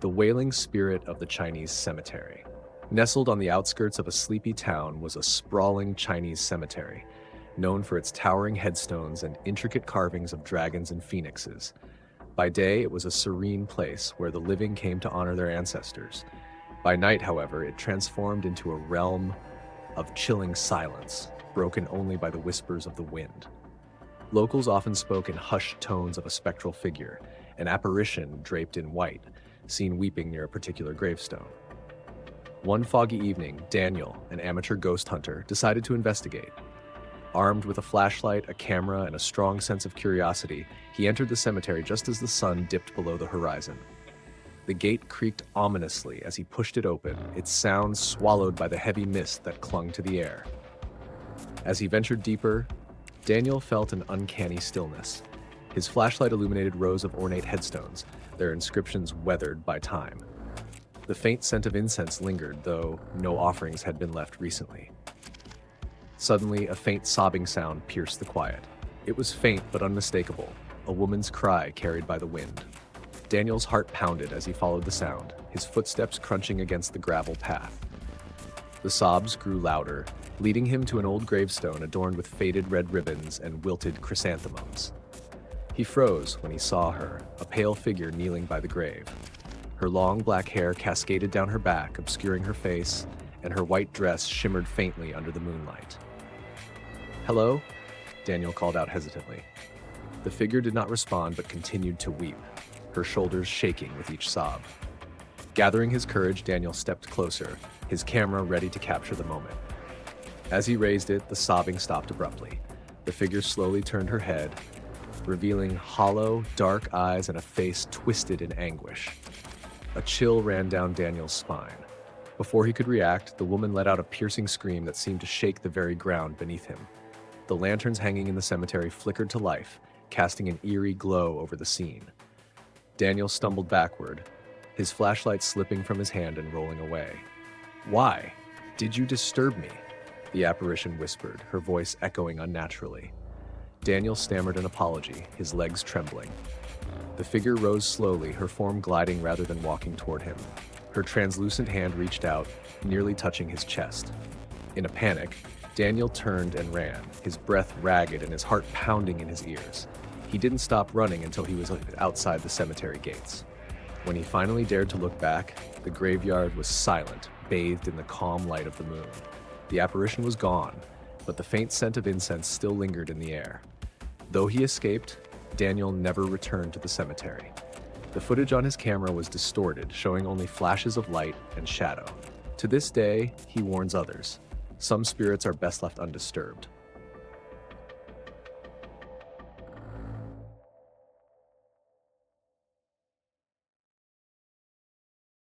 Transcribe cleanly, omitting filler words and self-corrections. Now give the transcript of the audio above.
the Wailing Spirit of the Chinese cemetery. Nestled on the outskirts of a sleepy town was a sprawling Chinese cemetery, known for its towering headstones and intricate carvings of dragons and phoenixes. By day, it was a serene place where the living came to honor their ancestors. By night, however, it transformed into a realm of chilling silence, broken only by the whispers of the wind. Locals often spoke in hushed tones of a spectral figure, an apparition draped in white, seen weeping near a particular gravestone. One foggy evening, Daniel, an amateur ghost hunter, decided to investigate. Armed with a flashlight, a camera, and a strong sense of curiosity, he entered the cemetery just as the sun dipped below the horizon. The gate creaked ominously as he pushed it open, its sound swallowed by the heavy mist that clung to the air. As he ventured deeper, Daniel felt an uncanny stillness. His flashlight illuminated rows of ornate headstones, their inscriptions weathered by time. The faint scent of incense lingered, though no offerings had been left recently. Suddenly, a faint sobbing sound pierced the quiet. It was faint but unmistakable, a woman's cry carried by the wind. Daniel's heart pounded as he followed the sound, his footsteps crunching against the gravel path. The sobs grew louder, leading him to an old gravestone adorned with faded red ribbons and wilted chrysanthemums. He froze when he saw her, a pale figure kneeling by the grave. Her long black hair cascaded down her back, obscuring her face, and her white dress shimmered faintly under the moonlight. "Hello?" Daniel called out hesitantly. The figure did not respond but continued to weep, her shoulders shaking with each sob. Gathering his courage, Daniel stepped closer, his camera ready to capture the moment. As he raised it, the sobbing stopped abruptly. The figure slowly turned her head, revealing hollow, dark eyes and a face twisted in anguish. A chill ran down Daniel's spine. Before he could react, the woman let out a piercing scream that seemed to shake the very ground beneath him. The lanterns hanging in the cemetery flickered to life, casting an eerie glow over the scene. Daniel stumbled backward, his flashlight slipping from his hand and rolling away. "Why? Did you disturb me?" the apparition whispered, her voice echoing unnaturally. Daniel stammered an apology, his legs trembling. The figure rose slowly, her form gliding rather than walking toward him. Her translucent hand reached out, nearly touching his chest. In a panic, Daniel turned and ran, his breath ragged and his heart pounding in his ears. He didn't stop running until he was outside the cemetery gates. When he finally dared to look back, the graveyard was silent, bathed in the calm light of the moon. The apparition was gone, but the faint scent of incense still lingered in the air. Though he escaped, Daniel never returned to the cemetery. The footage on his camera was distorted, showing only flashes of light and shadow. To this day, he warns others. Some spirits are best left undisturbed.